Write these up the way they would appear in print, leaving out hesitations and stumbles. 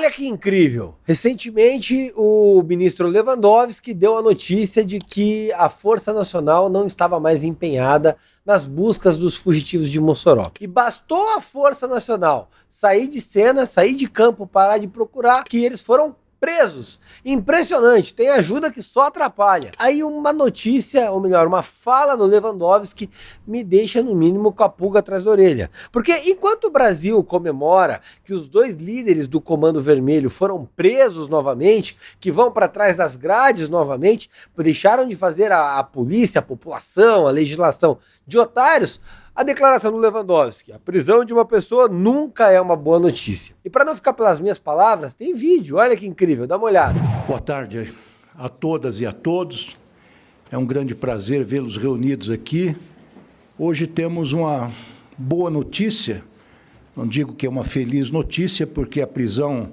Olha que incrível! Recentemente, o ministro Lewandowski deu a notícia de que a Força Nacional não estava mais empenhada nas buscas dos fugitivos de Mossoró. E bastou a Força Nacional sair de cena, sair de campo, parar de procurar, que eles foram presos. Impressionante, tem ajuda que só atrapalha. Aí uma notícia, ou melhor, uma fala do Lewandowski me deixa no mínimo com a pulga atrás da orelha. Porque enquanto o Brasil comemora que os dois líderes do Comando Vermelho foram presos novamente, que vão para trás das grades novamente, deixaram de fazer a polícia, a população, a legislação de otários, a declaração do Lewandowski: a prisão de uma pessoa nunca é uma boa notícia. E para não ficar pelas minhas palavras, tem vídeo, olha que incrível, dá uma olhada. Boa tarde a todas e a todos. É um grande prazer vê-los reunidos aqui. Hoje temos uma boa notícia, não digo que é uma feliz notícia, porque a prisão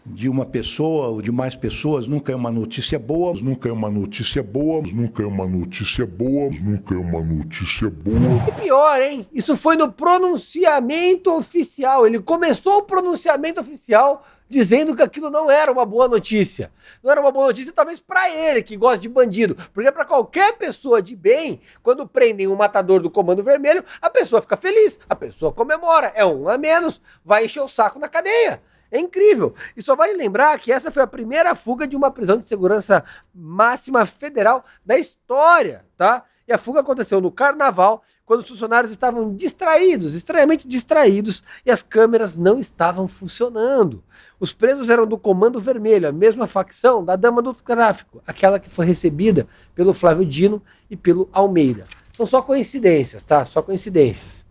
de uma pessoa ou de mais pessoas nunca é uma notícia boa, nunca é uma notícia boa, nunca é uma notícia boa, nunca é uma notícia boa. E pior, hein? Isso foi no pronunciamento oficial. Ele começou o pronunciamento oficial dizendo que aquilo não era uma boa notícia. Não era uma boa notícia talvez para ele, que gosta de bandido. Porque para qualquer pessoa de bem, quando prendem um matador do Comando Vermelho, a pessoa fica feliz, a pessoa comemora, é um a menos, vai encher o saco na cadeia. É incrível. E só vale lembrar que essa foi a primeira fuga de uma prisão de segurança máxima federal da história, tá? E a fuga aconteceu no Carnaval, quando os funcionários estavam distraídos, estranhamente distraídos, e as câmeras não estavam funcionando. Os presos eram do Comando Vermelho, a mesma facção da Dama do Tráfico, aquela que foi recebida pelo Flávio Dino e pelo Almeida. São só coincidências, tá? Só coincidências.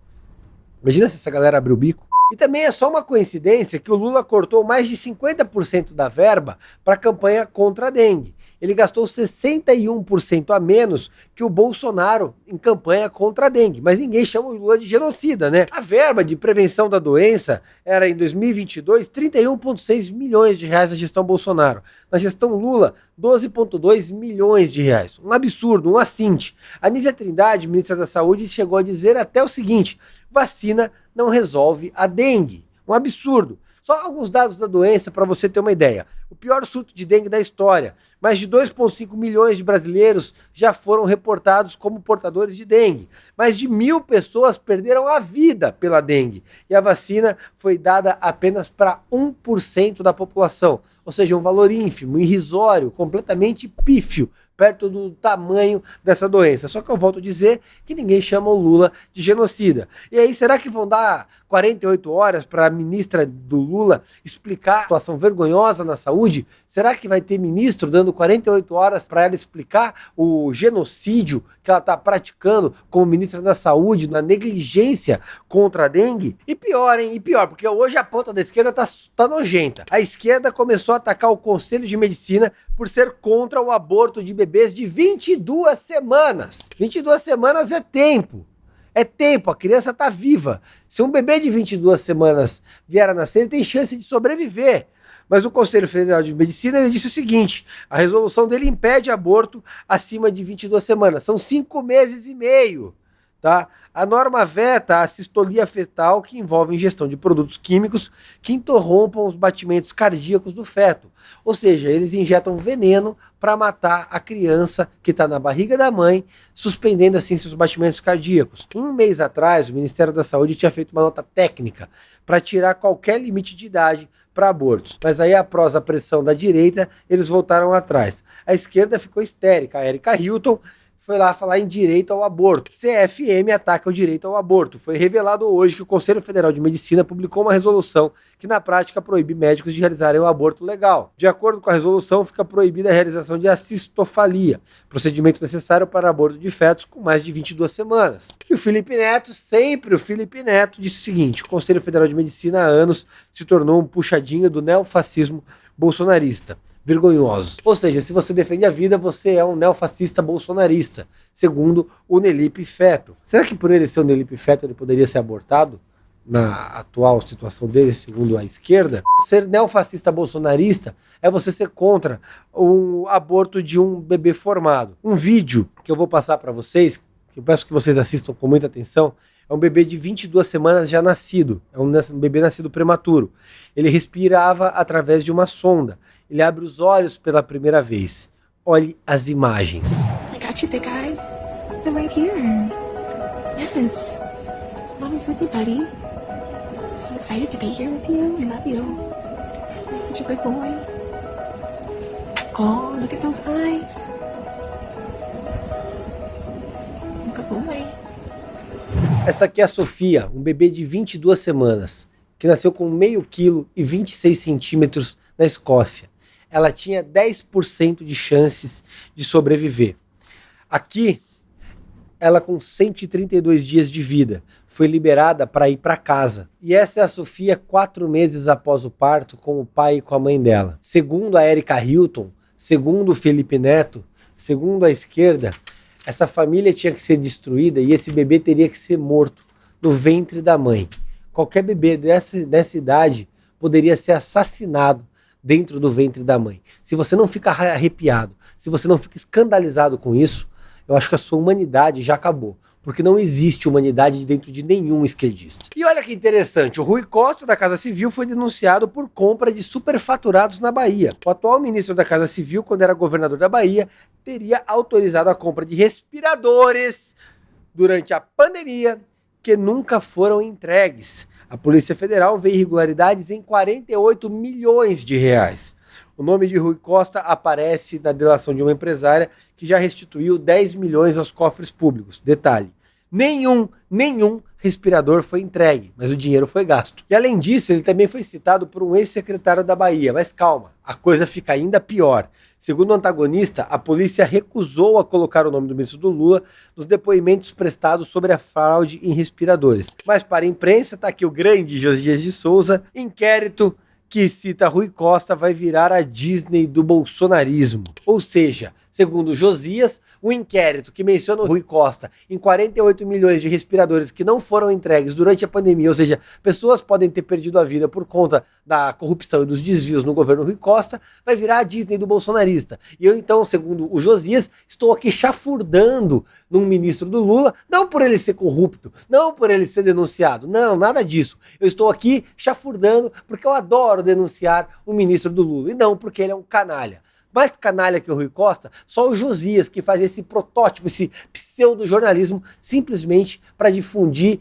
Imagina se essa galera abriu o bico. E também é só uma coincidência que o Lula cortou mais de 50% da verba para a campanha contra a dengue. Ele gastou 61% a menos que o Bolsonaro em campanha contra a dengue. Mas ninguém chama o Lula de genocida, né? A verba de prevenção da doença era, em 2022, 31,6 milhões de reais na gestão Bolsonaro. Na gestão Lula, 12,2 milhões de reais. Um absurdo, um assinte. A Anísia Trindade, ministra da Saúde, chegou a dizer até o seguinte: vacina não resolve a dengue. Um absurdo. Só alguns dados da doença para você ter uma ideia. O pior surto de dengue da história. Mais de 2,5 milhões de brasileiros já foram reportados como portadores de dengue. Mais de 1.000 pessoas perderam a vida pela dengue. E a vacina foi dada apenas para 1% da população. Ou seja, um valor ínfimo, irrisório, completamente pífio, perto do tamanho dessa doença. Só que eu volto a dizer que ninguém chama o Lula de genocida. E aí, será que vão dar 48 horas para a ministra do Lula explicar a situação vergonhosa na saúde? Será que vai ter ministro dando 48 horas para ela explicar o genocídio que ela está praticando como ministra da Saúde na negligência contra a dengue? E pior, hein? E pior, porque hoje a ponta da esquerda tá nojenta. A esquerda começou a atacar o Conselho de Medicina por ser contra o aborto de bebês de 22 semanas. 22 semanas é tempo. É tempo, a criança tá viva. Se um bebê de 22 semanas vier a nascer, ele tem chance de sobreviver. Mas o Conselho Federal de Medicina, ele disse o seguinte: a resolução dele impede aborto acima de 22 semanas. São 5 meses e meio. Tá? A norma veta a sistolia fetal, que envolve ingestão de produtos químicos que interrompam os batimentos cardíacos do feto. Ou seja, eles injetam veneno para matar a criança que está na barriga da mãe, suspendendo assim seus batimentos cardíacos. Um mês atrás, o Ministério da Saúde tinha feito uma nota técnica para tirar qualquer limite de idade para abortos. Mas aí, após a pressão da direita, eles voltaram atrás. A esquerda ficou histérica. A Erika Hilton foi lá falar em direito ao aborto. CFM ataca o direito ao aborto. Foi revelado hoje que o Conselho Federal de Medicina publicou uma resolução que na prática proíbe médicos de realizarem o aborto legal. De acordo com a resolução, fica proibida a realização de acistofalia, procedimento necessário para aborto de fetos com mais de 22 semanas. E o Felipe Neto, sempre o Felipe Neto, disse o seguinte: o Conselho Federal de Medicina há anos se tornou um puxadinho do neofascismo bolsonarista. Vergonhosos. Ou seja, se você defende a vida, você é um neofascista bolsonarista, segundo o Nelipe Feto. Será que por ele ser o Nelipe Feto, ele poderia ser abortado? Na atual situação dele, segundo a esquerda? Ser neofascista bolsonarista é você ser contra o aborto de um bebê formado. Um vídeo que eu vou passar para vocês, que eu peço que vocês assistam com muita atenção, é É um bebê de 22 semanas já nascido. É um bebê nascido prematuro. Ele respirava através de uma sonda. Ele abre os olhos pela primeira vez. Olhe as imagens. I got you, big guy. I'm right here. Yes. Mommy's with you, buddy. I'm so excited to be here with you. I love you. You're such a good boy. Oh, look at those eyes. Good boy. Essa aqui é a Sofia, um bebê de 22 semanas, que nasceu com meio quilo e 26 centímetros na Escócia. Ela tinha 10% de chances de sobreviver. Aqui, ela com 132 dias de vida, foi liberada para ir para casa. E essa é a Sofia 4 meses após o parto, com o pai e com a mãe dela. Segundo a Erika Hilton, segundo o Felipe Neto, segundo a esquerda, essa família tinha que ser destruída e esse bebê teria que ser morto no ventre da mãe. Qualquer bebê dessa idade poderia ser assassinado dentro do ventre da mãe. Se você não fica arrepiado, se você não fica escandalizado com isso, eu acho que a sua humanidade já acabou. Porque não existe humanidade dentro de nenhum esquerdista. E olha que interessante, o Rui Costa da Casa Civil foi denunciado por compra de superfaturados na Bahia. O atual ministro da Casa Civil, quando era governador da Bahia, teria autorizado a compra de respiradores durante a pandemia que nunca foram entregues. A Polícia Federal vê irregularidades em 48 milhões de reais. O nome de Rui Costa aparece na delação de uma empresária que já restituiu 10 milhões aos cofres públicos. Detalhe, nenhum respirador foi entregue, mas o dinheiro foi gasto. E além disso, ele também foi citado por um ex-secretário da Bahia. Mas calma, a coisa fica ainda pior. Segundo o antagonista, a polícia recusou a colocar o nome do ministro do Lula nos depoimentos prestados sobre a fraude em respiradores. Mas para a imprensa, está aqui o grande Josias de Souza, inquérito que cita Rui Costa vai virar a Disney do bolsonarismo. Ou seja, segundo Josias, o inquérito que menciona o Rui Costa em 48 milhões de respiradores que não foram entregues durante a pandemia, ou seja, pessoas podem ter perdido a vida por conta da corrupção e dos desvios no governo Rui Costa, vai virar a Disney do bolsonarista. E eu então, segundo o Josias, estou aqui chafurdando num ministro do Lula, não por ele ser corrupto, não por ele ser denunciado, não, nada disso. Eu estou aqui chafurdando porque eu adoro denunciar o ministro do Lula, e não porque ele é um canalha. Mais canalha que o Rui Costa, só o Josias que faz esse protótipo, esse pseudo-jornalismo, simplesmente para difundir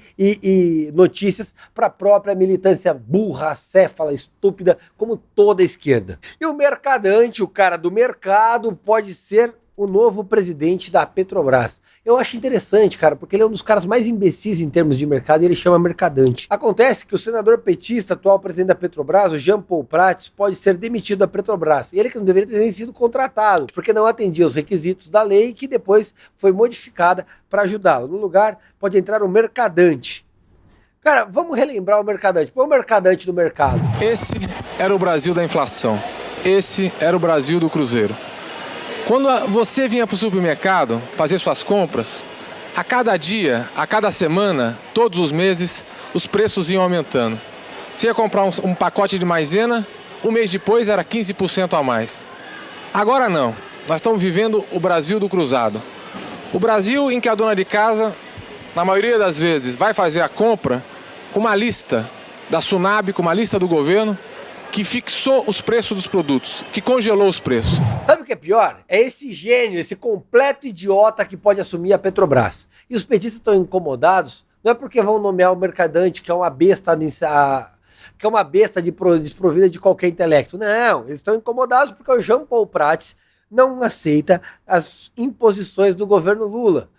notícias para a própria militância burra, acéfala, estúpida, como toda a esquerda. E o mercadante, o cara do mercado, pode ser o novo presidente da Petrobras. Eu acho interessante, cara, porque ele é um dos caras mais imbecis em termos de mercado e ele chama mercadante. Acontece que o senador petista, atual presidente da Petrobras, o Jean Paul Prats, pode ser demitido da Petrobras. Ele que não deveria ter nem sido contratado, porque não atendia os requisitos da lei que depois foi modificada para ajudá-lo. No lugar, pode entrar o mercadante. Cara, vamos relembrar o mercadante. Põe o mercadante no mercado. Esse era o Brasil da inflação. Esse era o Brasil do Cruzeiro. Quando você vinha para o supermercado fazer suas compras, a cada dia, a cada semana, todos os meses, os preços iam aumentando. Você ia comprar um pacote de maisena, um mês depois era 15% a mais. Agora não, nós estamos vivendo o Brasil do cruzado. O Brasil em que a dona de casa, na maioria das vezes, vai fazer a compra com uma lista da Sunab, com uma lista do governo, que fixou os preços dos produtos, que congelou os preços. Sabe o que é pior? É esse gênio, esse completo idiota que pode assumir a Petrobras. E os petistas estão incomodados, não é porque vão nomear o mercadante, que é uma besta desprovida de qualquer intelecto. Não, eles estão incomodados porque o Jean Paul Prats não aceita as imposições do governo Lula.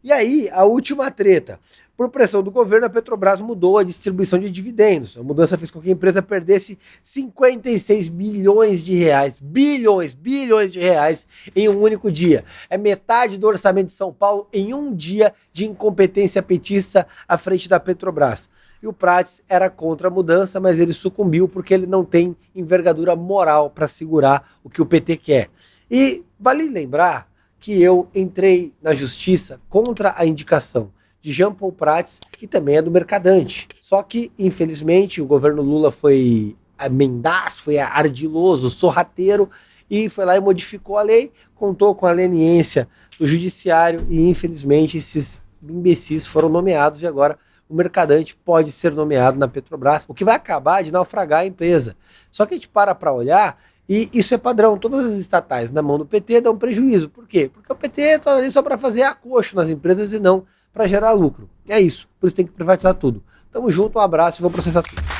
E aí, a última treta. Por pressão do governo, a Petrobras mudou a distribuição de dividendos. A mudança fez com que a empresa perdesse 56 bilhões de reais. Bilhões de reais em um único dia. É metade do orçamento de São Paulo em um dia de incompetência petista à frente da Petrobras. E o Prats era contra a mudança, mas ele sucumbiu porque ele não tem envergadura moral para segurar o que o PT quer. E vale lembrar que eu entrei na justiça contra a indicação de Jean Paul Prats, que também é do mercadante. Só que, infelizmente, o governo Lula foi mendaz, foi ardiloso, sorrateiro, e foi lá e modificou a lei, contou com a leniência do judiciário, e infelizmente esses imbecis foram nomeados e agora o Mercadante pode ser nomeado na Petrobras, o que vai acabar de naufragar a empresa. Só que a gente para olhar e isso é padrão. Todas as estatais na mão do PT dão prejuízo. Por quê? Porque o PT está ali só para fazer acocho nas empresas e não para gerar lucro. É isso. Por isso tem que privatizar tudo. Tamo junto, um abraço e vamos processar tudo.